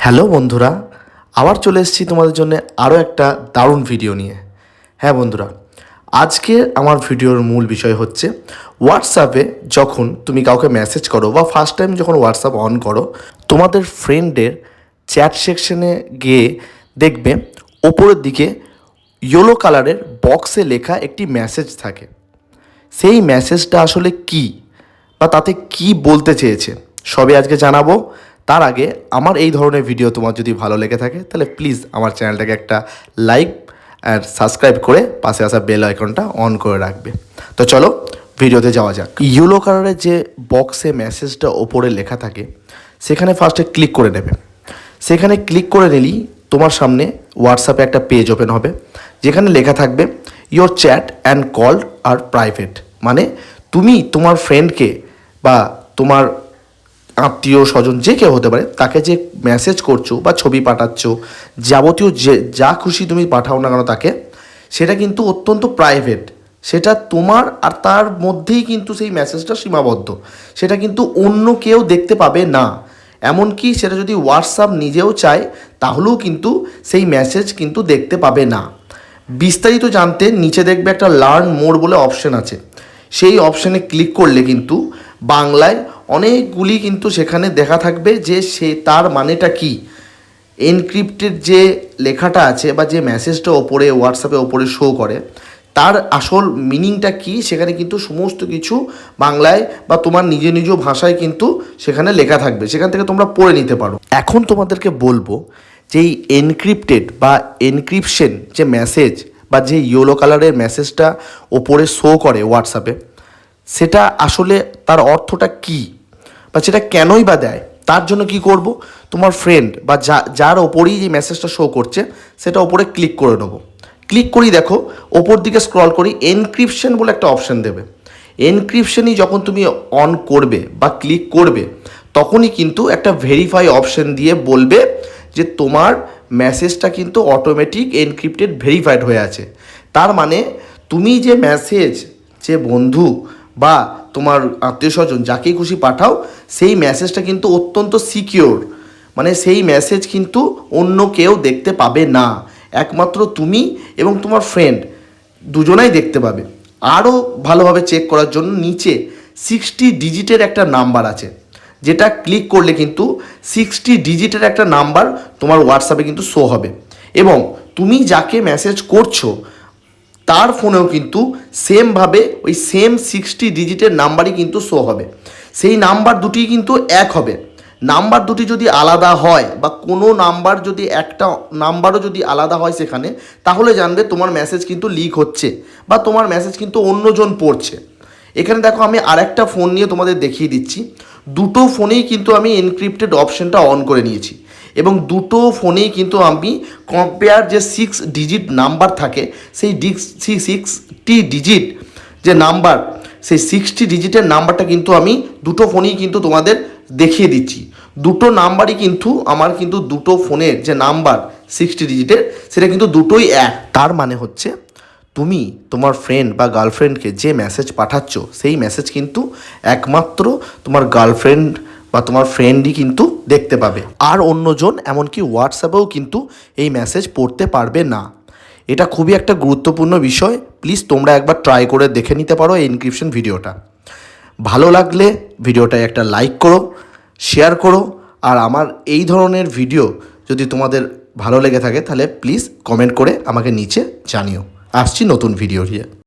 Hello বন্ধুরা, আবার চলে এসেছি তোমাদের জন্য আরও একটা দারুণ ভিডিও নিয়ে। হ্যাঁ বন্ধুরা, আজকে আমার ভিডিওর মূল বিষয় হচ্ছে হোয়াটসঅ্যাপে যখন তুমি কাউকে মেসেজ করো বা ফার্স্ট টাইম যখন হোয়াটসঅ্যাপ অন করো, তোমাদের ফ্রেন্ডের চ্যাট সেকশনে গিয়ে দেখবে ওপরের দিকে ইয়েলো কালারের বক্সে লেখা একটি মেসেজ থাকে। সেই মেসেজটা আসলে কী বা তাতে কি বলতে চেয়েছে সবই আজকে জানাবো। তার আগে আমার এই ধরনের ভিডিও তোমার যদি ভালো লেগে থাকে তাহলে প্লিজ আমার চ্যানেলটাকে একটা লাইক আর সাবস্ক্রাইব করে পাশে আসা বেল আইকনটা অন করে রাখবে। তো চলো ভিডিওতে যাওয়া যাক। ইয়েলো কালারের যে বক্সে মেসেজটা ওপরে লেখা থাকে সেখানে ফার্স্টে ক্লিক করে নেবে। সেখানে ক্লিক করে নিলেই তোমার সামনে হোয়াটসঅ্যাপে একটা পেজ ওপেন হবে যেখানে লেখা থাকবে ইয়োর চ্যাট অ্যান্ড কল আর প্রাইভেট। মানে তুমি তোমার ফ্রেন্ডকে বা তোমার আত্মীয় স্বজন যে কেউ হতে পারে তাকে যে মেসেজ করছো বা ছবি পাঠাচ্ছ, যাবতীয় যে যা খুশি তুমি পাঠাও না কেন তাকে, সেটা কিন্তু অত্যন্ত প্রাইভেট। সেটা তোমার আর তার মধ্যেই কিন্তু সেই মেসেজটা সীমাবদ্ধ। সেটা কিন্তু অন্য কেউ দেখতে পাবে না। এমনকি সেটা যদি হোয়াটসঅ্যাপ নিজেও চায় তাহলেও কিন্তু সেই মেসেজ কিন্তু দেখতে পাবে না। বিস্তারিত জানতে নিচে দেখবে একটা লার্ন মোর বলে অপশন আছে। সেই অপশানে ক্লিক করলে কিন্তু বাংলায় অনেকগুলি কিন্তু সেখানে দেখা থাকবে যে সে তার মানেটা কি, এনক্রিপ্টেড যে লেখাটা আছে বা যে মেসেজটা ওপরে হোয়াটসঅ্যাপে ওপরে শো করে তার আসল মিনিংটা কি, সেখানে কিন্তু সমস্ত কিছু বাংলায় বা তোমার নিজ নিজ ভাষায় কিন্তু সেখানে লেখা থাকবে। সেখান থেকে তোমরা পড়ে নিতে পারো। এখন তোমাদেরকে বলবো যে এই এনক্রিপ্টেড বা এনক্রিপশন যে মেসেজ বা যে ইয়েলো কালারের মেসেজটা ওপরে শো করে হোয়াটসঅ্যাপে, সেটা আসলে তার অর্থটা কী বা সেটা কেনই বা দেয়। তার জন্য কি করব, তোমার ফ্রেন্ড বা যার ওপরেই যে মেসেজটা শো করছে সেটা ওপরে ক্লিক করে নেবো। ক্লিক করি, দেখো ওপর দিকে স্ক্রল করি, এনক্রিপশন বলে একটা অপশান দেবে। এনক্রিপশনই যখন তুমি অন করবে বা ক্লিক করবে তখনই কিন্তু একটা ভেরিফাই অপশান দিয়ে বলবে যে তোমার মেসেজটা কিন্তু অটোমেটিক এনক্রিপ্টেড ভেরিফাইড হয়ে আছে। তার মানে তুমি যে মেসেজ যে বন্ধু বা তোমার আত্মীয় স্বজন যাকেই খুশি পাঠাও, সেই মেসেজটা কিন্তু অত্যন্ত সিকিওর। মানে সেই মেসেজ কিন্তু অন্য কেউ দেখতে পাবে না, একমাত্র তুমি এবং তোমার ফ্রেন্ড দুজনাই দেখতে পাবে। আরও ভালোভাবে চেক করার জন্য নিচে 60 ডিজিটের একটা নাম্বার আছে, যেটা ক্লিক করলে কিন্তু 60 ডিজিটের একটা নাম্বার তোমার হোয়াটসঅ্যাপে কিন্তু শো হবে এবং তুমি যাকে মেসেজ করছো তার ফোনেও কিন্তু সেমভাবে ওই সেম 60 ডিজিটের নাম্বারই কিন্তু শো হবে। সেই নাম্বার দুটি কিন্তু এক হবে। নাম্বার দুটি যদি আলাদা হয় বা কোনো নাম্বার যদি একটা নাম্বারও যদি আলাদা হয় সেখানে, তাহলে জানবে তোমার মেসেজ কিন্তু লিক হচ্ছে বা তোমার মেসেজ কিন্তু অন্যজন পড়ছে। এখানে দেখো আমি আরেকটা ফোন নিয়ে তোমাদের দেখিয়ে দিচ্ছি। দুটো ফোনেই কিন্তু আমি এনক্রিপ্টেড অপশানটা অন করে নিয়েছি এবং দুটো ফোনেই কিন্তু আমি কম্পেয়ার যে 6 ডিজিট নাম্বার থাকে সেই 60 ডিজিট যে নাম্বার, সেই 60 ডিজিটের নাম্বারটা কিন্তু আমি দুটো ফোনেই কিন্তু তোমাদের দেখিয়ে দিচ্ছি। দুটো নাম্বারই কিন্তু আমার কিন্তু দুটো ফোনের যে নাম্বার 60 ডিজিটের সেটা কিন্তু দুটোই এক। তার মানে হচ্ছে তুমি তোমার ফ্রেন্ড বা গার্লফ্রেন্ডকে যে মেসেজ পাঠাচ্ছ সেই মেসেজ কিন্তু একমাত্র তোমার গার্লফ্রেন্ড বা তোমার ফ্রেন্ডই কিন্তু দেখতে পাবে, আর অন্যজন এমনকি হোয়াটসঅ্যাপেও কিন্তু এই মেসেজ পড়তে পারবে না। এটা খুবই একটা গুরুত্বপূর্ণ বিষয়। প্লিজ তোমরা একবার ট্রাই করে দেখে নিতে পারো এই এনক্রিপশন ভিডিওটা। ভালো লাগলে ভিডিওটায় একটা লাইক করো, শেয়ার করো, আর আমার এই ধরনের ভিডিও যদি তোমাদের ভালো লেগে থাকে তাহলে প্লিজ কমেন্ট করে আমাকে নিচে জানিও। আসছি নতুন ভিডিও নিয়ে।